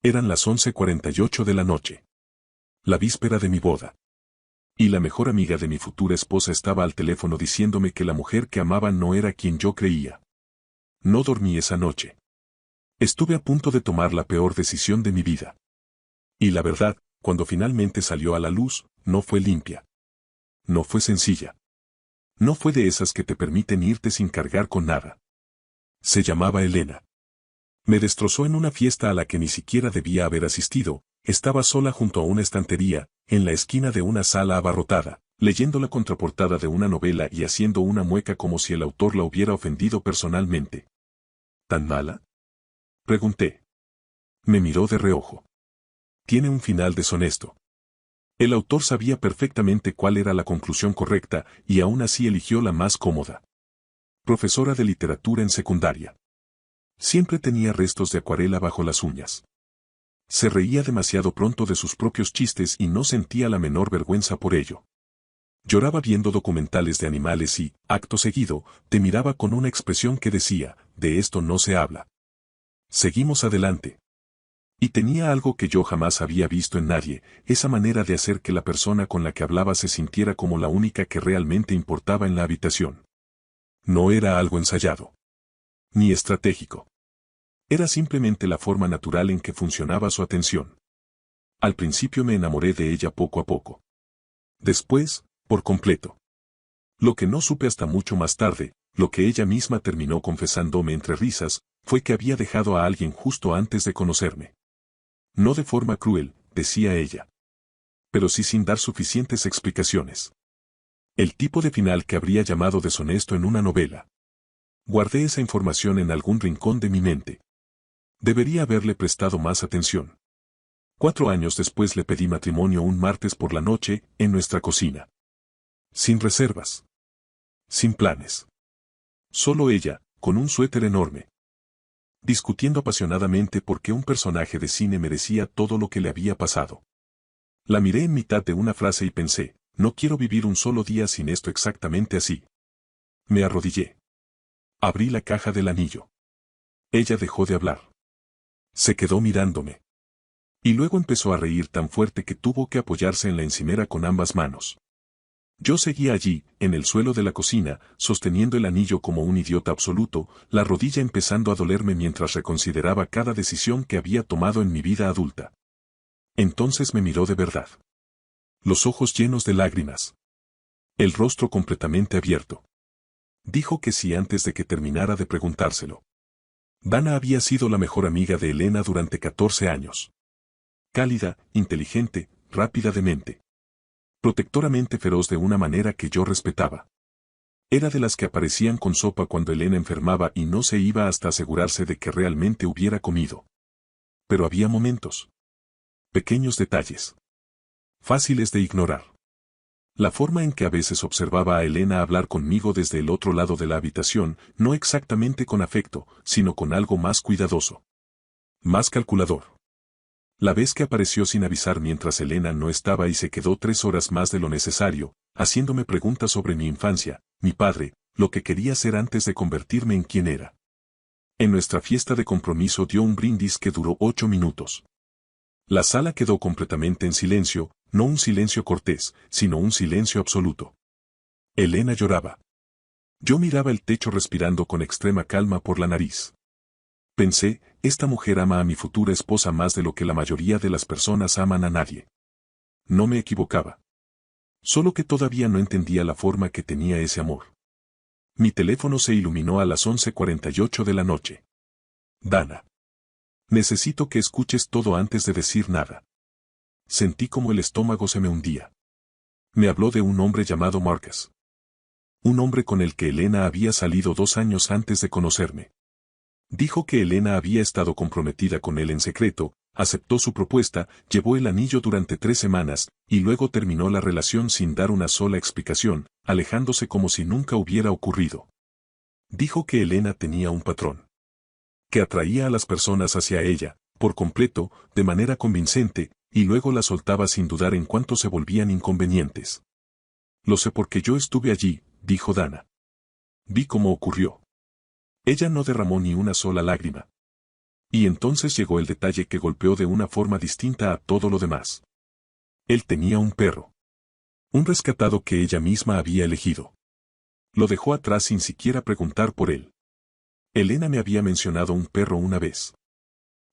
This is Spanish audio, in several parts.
Eran las 11:48 de la noche. La víspera de mi boda. Y la mejor amiga de mi futura esposa estaba al teléfono diciéndome que la mujer que amaba no era quien yo creía. No dormí esa noche. Estuve a punto de tomar la peor decisión de mi vida. Y la verdad, cuando finalmente salió a la luz, no fue limpia. No fue sencilla. No fue de esas que te permiten irte sin cargar con nada. Se llamaba Elena. Me destrozó en una fiesta a la que ni siquiera debía haber asistido. Estaba sola junto a una estantería, en la esquina de una sala abarrotada, leyendo la contraportada de una novela y haciendo una mueca como si el autor la hubiera ofendido personalmente. ¿Tan mala?, pregunté. Me miró de reojo. Tiene un final deshonesto. El autor sabía perfectamente cuál era la conclusión correcta y aún así eligió la más cómoda. Profesora de literatura en secundaria. Siempre tenía restos de acuarela bajo las uñas. Se reía demasiado pronto de sus propios chistes y no sentía la menor vergüenza por ello. Lloraba viendo documentales de animales y, acto seguido, te miraba con una expresión que decía, de esto no se habla. Seguimos adelante. Y tenía algo que yo jamás había visto en nadie, esa manera de hacer que la persona con la que hablaba se sintiera como la única que realmente importaba en la habitación. No era algo ensayado. Ni estratégico. Era simplemente la forma natural en que funcionaba su atención. Al principio me enamoré de ella poco a poco. Después, por completo. Lo que no supe hasta mucho más tarde, lo que ella misma terminó confesándome entre risas, fue que había dejado a alguien justo antes de conocerme. No de forma cruel, decía ella. Pero sí sin dar suficientes explicaciones. El tipo de final que habría llamado deshonesto en una novela. Guardé esa información en algún rincón de mi mente. Debería haberle prestado más atención. 4 años después le pedí matrimonio un martes por la noche, en nuestra cocina. Sin reservas. Sin planes. Solo ella, con un suéter enorme. Discutiendo apasionadamente por qué un personaje de cine merecía todo lo que le había pasado. La miré en mitad de una frase y pensé, no quiero vivir un solo día sin esto exactamente así. Me arrodillé. Abrí la caja del anillo. Ella dejó de hablar. Se quedó mirándome. Y luego empezó a reír tan fuerte que tuvo que apoyarse en la encimera con ambas manos. Yo seguía allí, en el suelo de la cocina, sosteniendo el anillo como un idiota absoluto, la rodilla empezando a dolerme mientras reconsideraba cada decisión que había tomado en mi vida adulta. Entonces me miró de verdad. Los ojos llenos de lágrimas. El rostro completamente abierto. Dijo que sí antes de que terminara de preguntárselo. Dana había sido la mejor amiga de Elena durante 14 años. Cálida, inteligente, rápida de mente. Protectoramente feroz de una manera que yo respetaba. Era de las que aparecían con sopa cuando Elena enfermaba y no se iba hasta asegurarse de que realmente hubiera comido. Pero había momentos. Pequeños detalles. Fáciles de ignorar. La forma en que a veces observaba a Elena hablar conmigo desde el otro lado de la habitación, no exactamente con afecto, sino con algo más cuidadoso. Más calculador. La vez que apareció sin avisar mientras Elena no estaba y se quedó 3 horas más de lo necesario, haciéndome preguntas sobre mi infancia, mi padre, lo que quería ser antes de convertirme en quien era. En nuestra fiesta de compromiso dio un brindis que duró 8 minutos. La sala quedó completamente en silencio, no un silencio cortés, sino un silencio absoluto. Elena lloraba. Yo miraba el techo respirando con extrema calma por la nariz. Pensé, esta mujer ama a mi futura esposa más de lo que la mayoría de las personas aman a nadie. No me equivocaba. Solo que todavía no entendía la forma que tenía ese amor. Mi teléfono se iluminó a las 11:48 de la noche. Dana. Necesito que escuches todo antes de decir nada. Sentí como el estómago se me hundía. Me habló de un hombre llamado Marcus. Un hombre con el que Elena había salido 2 años antes de conocerme. Dijo que Elena había estado comprometida con él en secreto, aceptó su propuesta, llevó el anillo durante 3 semanas, y luego terminó la relación sin dar una sola explicación, alejándose como si nunca hubiera ocurrido. Dijo que Elena tenía un patrón. Que atraía a las personas hacia ella, por completo, de manera convincente, y luego las soltaba sin dudar en cuanto se volvían inconvenientes. Lo sé porque yo estuve allí, dijo Dana. Vi cómo ocurrió. Ella no derramó ni una sola lágrima. Y entonces llegó el detalle que golpeó de una forma distinta a todo lo demás. Él tenía un perro. Un rescatado que ella misma había elegido. Lo dejó atrás sin siquiera preguntar por él. Elena me había mencionado un perro una vez.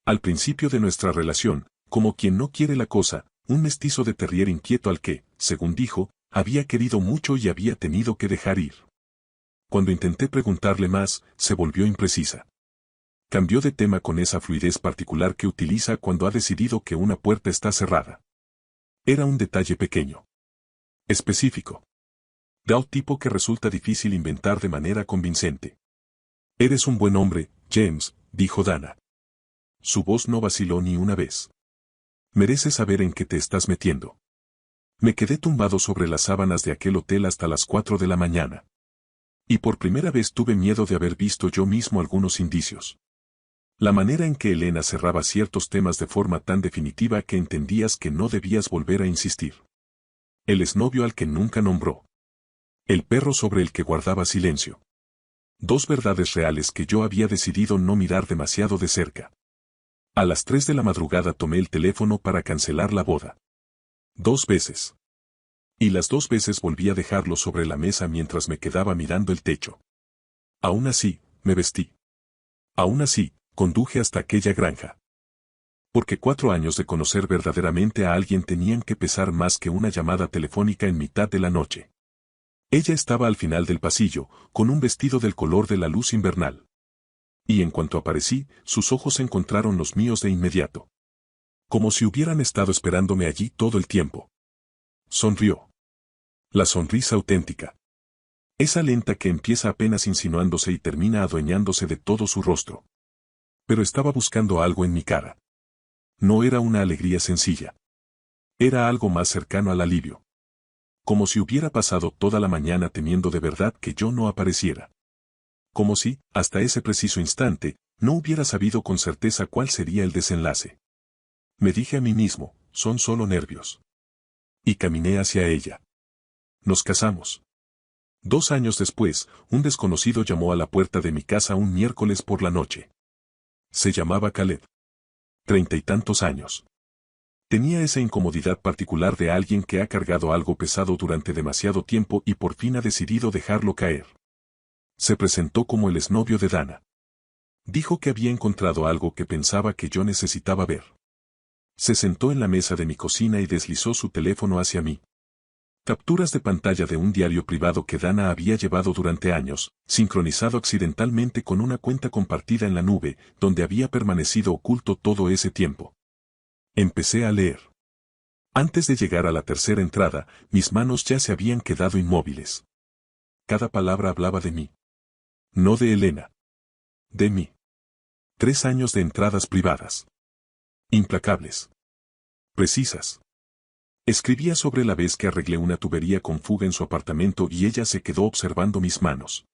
Al principio de nuestra relación, como quien no quiere la cosa, un mestizo de terrier inquieto al que, según dijo, había querido mucho y había tenido que dejar ir. Cuando intenté preguntarle más, se volvió imprecisa. Cambió de tema con esa fluidez particular que utiliza cuando ha decidido que una puerta está cerrada. Era un detalle pequeño. Específico. Del tipo que resulta difícil inventar de manera convincente. Eres un buen hombre, James, dijo Dana. Su voz no vaciló ni una vez. Mereces saber en qué te estás metiendo. Me quedé tumbado sobre las sábanas de aquel hotel hasta las 4 de la mañana. Y por primera vez tuve miedo de haber visto yo mismo algunos indicios. La manera en que Elena cerraba ciertos temas de forma tan definitiva que entendías que no debías volver a insistir. El exnovio al que nunca nombró. El perro sobre el que guardaba silencio. Dos verdades reales que yo había decidido no mirar demasiado de cerca. A las 3 de la madrugada tomé el teléfono para cancelar la boda. 2 veces. Y las 2 veces volví a dejarlo sobre la mesa mientras me quedaba mirando el techo. Aún así, me vestí. Aún así, conduje hasta aquella granja. Porque 4 años de conocer verdaderamente a alguien tenían que pesar más que una llamada telefónica en mitad de la noche. Ella estaba al final del pasillo, con un vestido del color de la luz invernal. Y en cuanto aparecí, sus ojos encontraron los míos de inmediato. Como si hubieran estado esperándome allí todo el tiempo. Sonrió. La sonrisa auténtica. Esa lenta que empieza apenas insinuándose y termina adueñándose de todo su rostro. Pero estaba buscando algo en mi cara. No era una alegría sencilla. Era algo más cercano al alivio. Como si hubiera pasado toda la mañana temiendo de verdad que yo no apareciera. Como si, hasta ese preciso instante, no hubiera sabido con certeza cuál sería el desenlace. Me dije a mí mismo, son solo nervios. Y caminé hacia ella. Nos casamos. 2 años después, un desconocido llamó a la puerta de mi casa un miércoles por la noche. Se llamaba Caleb. 30 y tantos años. Tenía esa incomodidad particular de alguien que ha cargado algo pesado durante demasiado tiempo y por fin ha decidido dejarlo caer. Se presentó como el exnovio de Dana. Dijo que había encontrado algo que pensaba que yo necesitaba ver. Se sentó en la mesa de mi cocina y deslizó su teléfono hacia mí. Capturas de pantalla de un diario privado que Dana había llevado durante años, sincronizado accidentalmente con una cuenta compartida en la nube, donde había permanecido oculto todo ese tiempo. Empecé a leer. Antes de llegar a la tercera entrada, mis manos ya se habían quedado inmóviles. Cada palabra hablaba de mí. No de Elena. De mí. 3 años de entradas privadas. Implacables. Precisas. Escribía sobre la vez que arreglé una tubería con fuga en su apartamento y ella se quedó observando mis manos.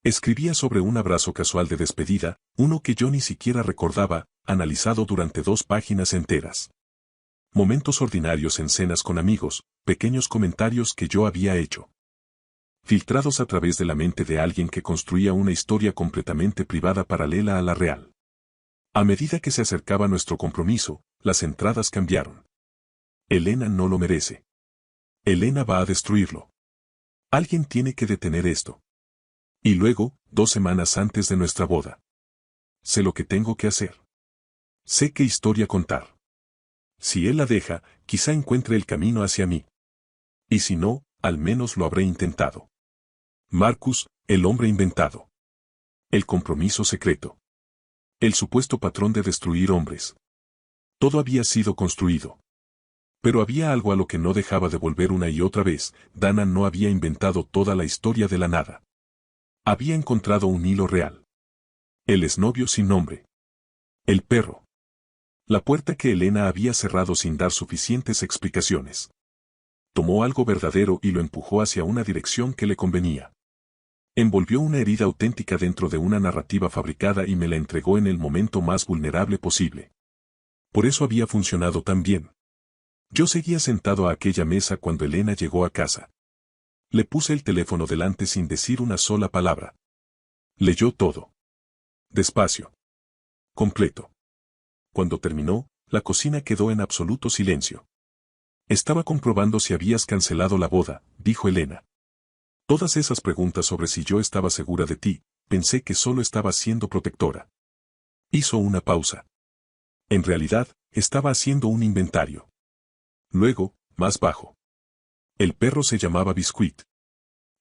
Escribía sobre un abrazo casual de despedida, uno que yo ni siquiera recordaba, analizado durante 2 páginas enteras. Momentos ordinarios en cenas con amigos, pequeños comentarios que yo había hecho. Filtrados a través de la mente de alguien que construía una historia completamente privada paralela a la real. A medida que se acercaba nuestro compromiso, las entradas cambiaron. Elena no lo merece. Elena va a destruirlo. Alguien tiene que detener esto. Y luego, 2 semanas antes de nuestra boda. Sé lo que tengo que hacer. Sé qué historia contar. Si él la deja, quizá encuentre el camino hacia mí. Y si no, al menos lo habré intentado. Marcus, el hombre inventado. El compromiso secreto. El supuesto patrón de destruir hombres. Todo había sido construido. Pero había algo a lo que no dejaba de volver una y otra vez. Dana no había inventado toda la historia de la nada. Había encontrado un hilo real. El exnovio sin nombre. El perro. La puerta que Elena había cerrado sin dar suficientes explicaciones. Tomó algo verdadero y lo empujó hacia una dirección que le convenía. Envolvió una herida auténtica dentro de una narrativa fabricada y me la entregó en el momento más vulnerable posible. Por eso había funcionado tan bien. Yo seguía sentado a aquella mesa cuando Elena llegó a casa. Le puse el teléfono delante sin decir una sola palabra. Leyó todo. Despacio. completo. Cuando terminó, la cocina quedó en absoluto silencio. Estaba comprobando si habías cancelado la boda, dijo Elena. Todas esas preguntas sobre si yo estaba segura de ti, pensé que solo estabas siendo protectora. Hizo una pausa. En realidad, estaba haciendo un inventario. Luego, más bajo. El perro se llamaba Biscuit.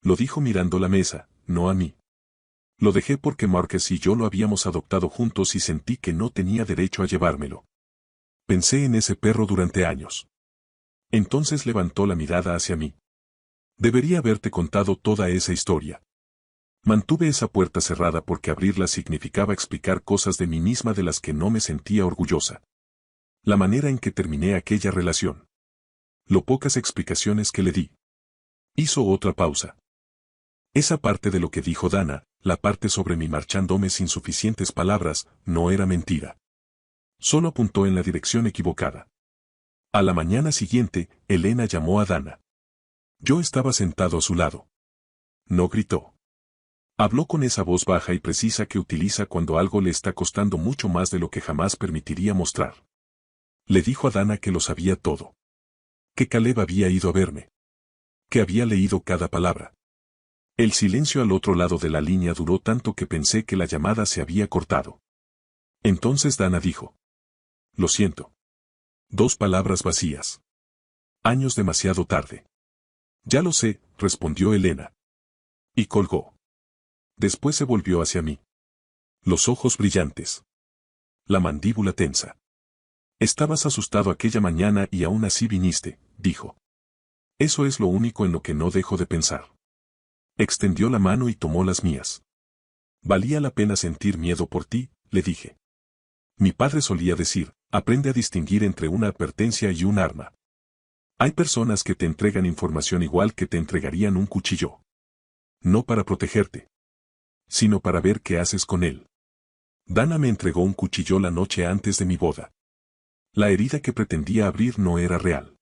Lo dijo mirando la mesa, no a mí. Lo dejé porque Marcus y yo lo habíamos adoptado juntos y sentí que no tenía derecho a llevármelo. Pensé en ese perro durante años. Entonces levantó la mirada hacia mí. Debería haberte contado toda esa historia. Mantuve esa puerta cerrada porque abrirla significaba explicar cosas de mí misma de las que no me sentía orgullosa. La manera en que terminé aquella relación. Lo pocas explicaciones que le di. Hizo otra pausa. Esa parte de lo que dijo Dana, la parte sobre mí marchándome sin suficientes palabras, no era mentira. Solo apuntó en la dirección equivocada. A la mañana siguiente, Elena llamó a Dana. Yo estaba sentado a su lado. No gritó. Habló con esa voz baja y precisa que utiliza cuando algo le está costando mucho más de lo que jamás permitiría mostrar. Le dijo a Dana que lo sabía todo. Que Caleb había ido a verme. Que había leído cada palabra. El silencio al otro lado de la línea duró tanto que pensé que la llamada se había cortado. Entonces Dana dijo. Lo siento. 2 palabras vacías. Años demasiado tarde. Ya lo sé, respondió Elena. Y colgó. Después se volvió hacia mí. Los ojos brillantes. La mandíbula tensa. Estabas asustado aquella mañana y aún así viniste, dijo. Eso es lo único en lo que no dejo de pensar. Extendió la mano y tomó las mías. Valía la pena sentir miedo por ti, le dije. Mi padre solía decir, aprende a distinguir entre una advertencia y un arma. Hay personas que te entregan información igual que te entregarían un cuchillo. No para protegerte, sino para ver qué haces con él. Dana me entregó un cuchillo la noche antes de mi boda. La herida que pretendía abrir no era real.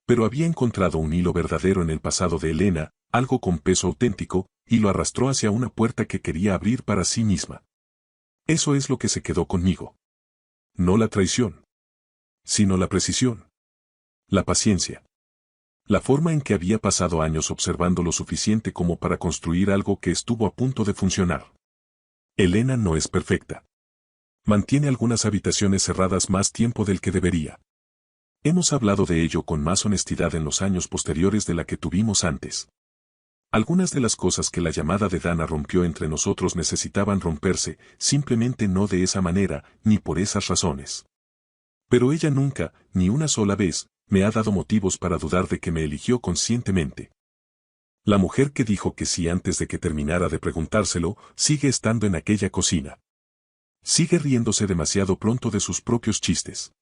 Pero había encontrado un hilo verdadero en el pasado de Elena, algo con peso auténtico, y lo arrastró hacia una puerta que quería abrir para sí misma. Eso es lo que se quedó conmigo. No la traición, sino la precisión. La paciencia. La forma en que había pasado años observando lo suficiente como para construir algo que estuvo a punto de funcionar. Elena no es perfecta. Mantiene algunas habitaciones cerradas más tiempo del que debería. Hemos hablado de ello con más honestidad en los años posteriores de la que tuvimos antes. Algunas de las cosas que la llamada de Dana rompió entre nosotros necesitaban romperse, simplemente no de esa manera, ni por esas razones. Pero ella nunca, ni una sola vez, me ha dado motivos para dudar de que me eligió conscientemente. La mujer que dijo que sí antes de que terminara de preguntárselo, sigue estando en aquella cocina. Sigue riéndose demasiado pronto de sus propios chistes.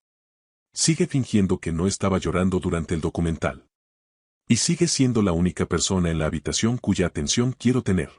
Sigue fingiendo que no estaba llorando durante el documental. Y sigue siendo la única persona en la habitación cuya atención quiero tener.